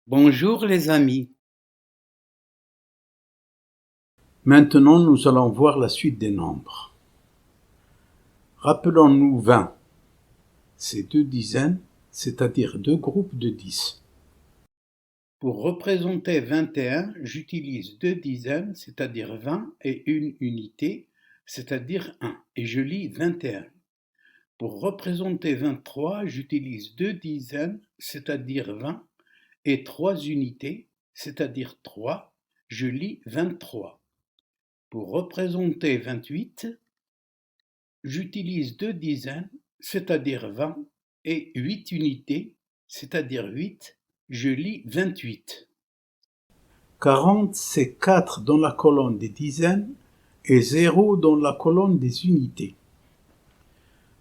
Bonjour les amis. Maintenant, nous allons voir la suite des nombres. Rappelons-nous 20. C'est 2 dizaines, c'est-à-dire 2 groupes de 10. Pour représenter 21, j'utilise 2 dizaines, c'est-à-dire 20, et une unité, c'est-à-dire 1, et je lis 21. Pour représenter 23, j'utilise 2 dizaines, c'est-à-dire 20, et 3 unités, c'est-à-dire 3, je lis 23. Pour représenter 28, j'utilise 2 dizaines, c'est-à-dire 20, et 8 unités, c'est-à-dire 8, je lis 28. 40, c'est 4 dans la colonne des dizaines et 0 dans la colonne des unités.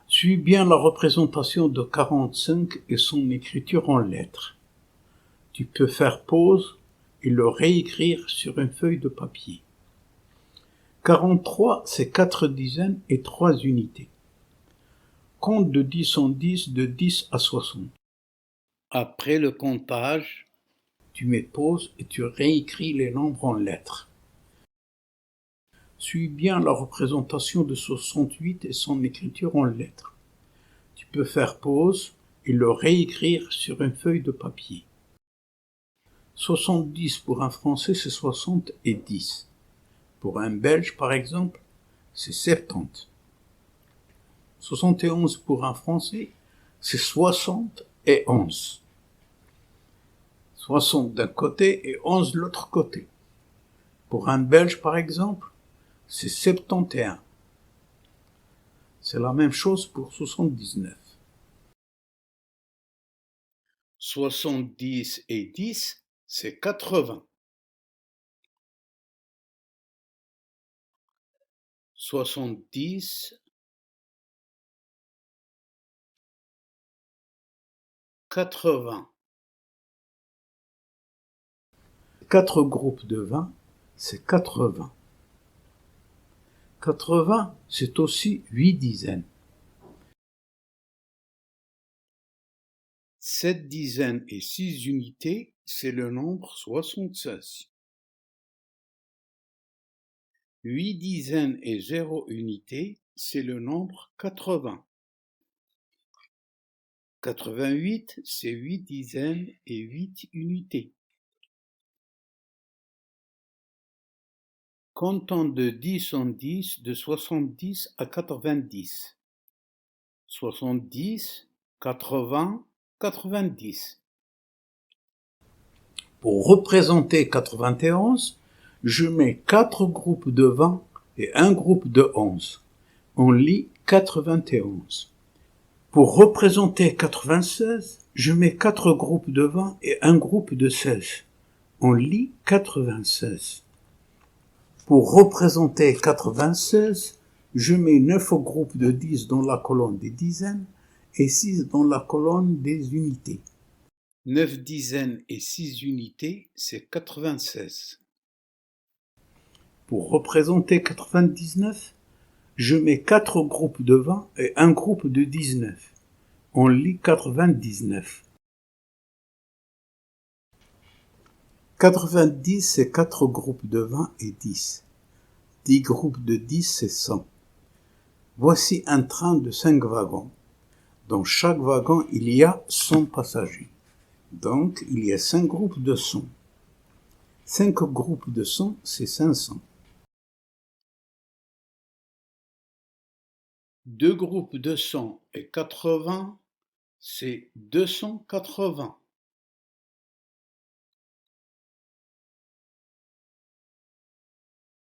Suis bien la représentation de 45 et son écriture en lettres. Tu peux faire pause et le réécrire sur une feuille de papier. 43, c'est 4 dizaines et 3 unités. Compte de 10 en 10, de 10 à 60. Après le comptage, tu mets pause et tu réécris les nombres en lettres. Suis bien la représentation de 68 et son écriture en lettres. Tu peux faire pause et le réécrire sur une feuille de papier. 70 pour un Français, c'est 60 et 10. Pour un Belge, par exemple, c'est 70. 71 pour un Français, c'est 60 et 11. 60 d'un côté et 11 de l'autre côté. Pour un Belge, par exemple, c'est 71. C'est la même chose pour 79. 70 et 10, c'est 80. 70, 80. 4 groupes de 20, c'est 80. 80, c'est aussi 8 dizaines. 7 dizaines et 6 unités, c'est le nombre 76. 8 dizaines et 0 unités, c'est le nombre 80. 88, c'est 8 dizaines et 8 unités. Comptons de 10 en 10, de 70 à 90. 70, 80, 90. Pour représenter 91, je mets 4 groupes de 20 et un groupe de 11. On lit 91. Pour représenter 96, je mets 4 groupes de 20 et un groupe de 16. On lit 96. Pour représenter 96, je mets 9 groupes de 10 dans la colonne des dizaines et 6 dans la colonne des unités. 9 dizaines et 6 unités, c'est 96. Pour représenter 99, je mets 4 groupes de 20 et un groupe de 19. On lit 99. 90, c'est 4 groupes de 20 et 10. 10 groupes de 10, c'est 100. Voici un train de 5 wagons. Dans chaque wagon, il y a 100 passagers. Donc, il y a 5 groupes de 100. 5 groupes de 100, c'est 500. 2 groupes de 100 et 80, c'est 280.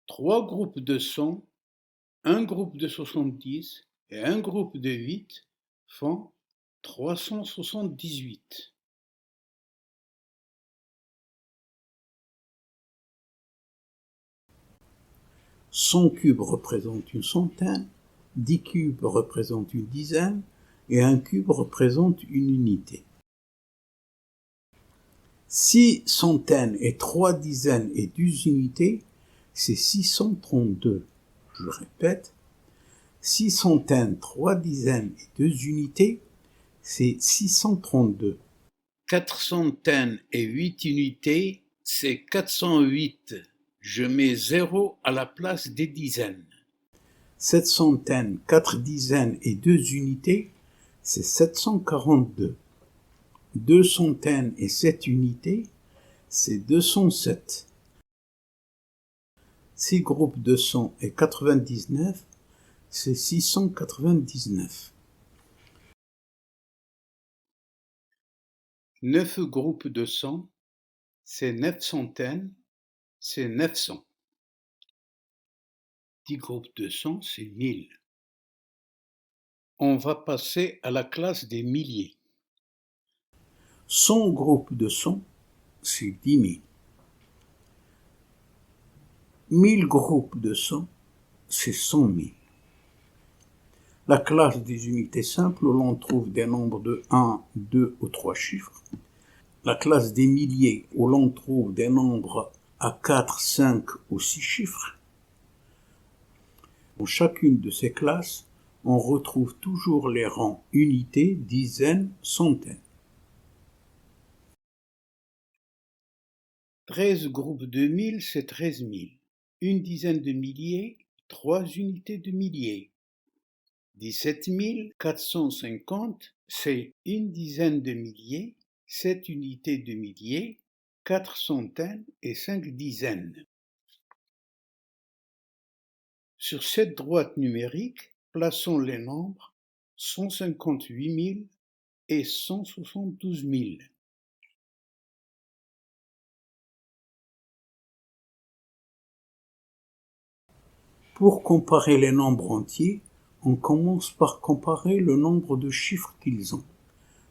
3 groupes de 100, un groupe de 70 et un groupe de 8 font 378. 100 cubes représentent une centaine, 10 cubes représentent une dizaine, et un cube représente une unité. 6 centaines et 3 dizaines et 12 unités, c'est 632. Je répète, 6 centaines, 3 dizaines et 2 unités, c'est 632. 4 centaines et 8 unités, c'est 408. Je mets 0 à la place des dizaines. 7 centaines, 4 dizaines et 2 unités, c'est 742. 2 centaines et 7 unités, c'est 207. 6 groupes de 100 et 99, c'est 699. 9 groupes de 100, c'est 9 centaines, c'est 900. 10 groupes de 100, c'est 1000. On va passer à la classe des milliers. 100 groupes de 100, c'est 10 000. 1000 groupes de 100, c'est 100 000. La classe des unités simples où l'on trouve des nombres de 1, 2 ou 3 chiffres. La classe des milliers où l'on trouve des nombres à 4, 5 ou 6 chiffres. Dans chacune de ces classes, on retrouve toujours les rangs unités, dizaines, centaines. 13 groupes de 1000, c'est 13 000. Une dizaine de milliers, 3 unités de milliers. 17 450, c'est une dizaine de milliers, 7 unités de milliers, 4 centaines et 5 dizaines. Sur cette droite numérique, plaçons les nombres 158 000 et 172 000. Pour comparer les nombres entiers, on commence par comparer le nombre de chiffres qu'ils ont.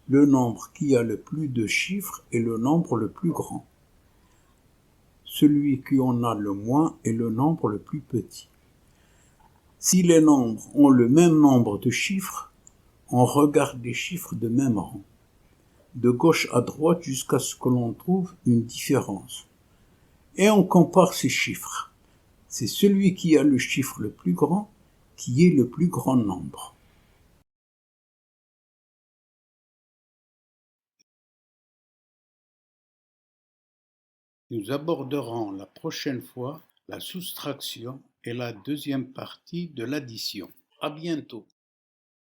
Le nombre qui a le plus de chiffres est le nombre le plus grand. Celui qui en a le moins est le nombre le plus petit. Si les nombres ont le même nombre de chiffres, on regarde les chiffres de même rang, de gauche à droite jusqu'à ce que l'on trouve une différence. Et on compare ces chiffres. C'est celui qui a le chiffre le plus grand qui est le plus grand nombre. Nous aborderons la prochaine fois la soustraction et la deuxième partie de l'addition. À bientôt.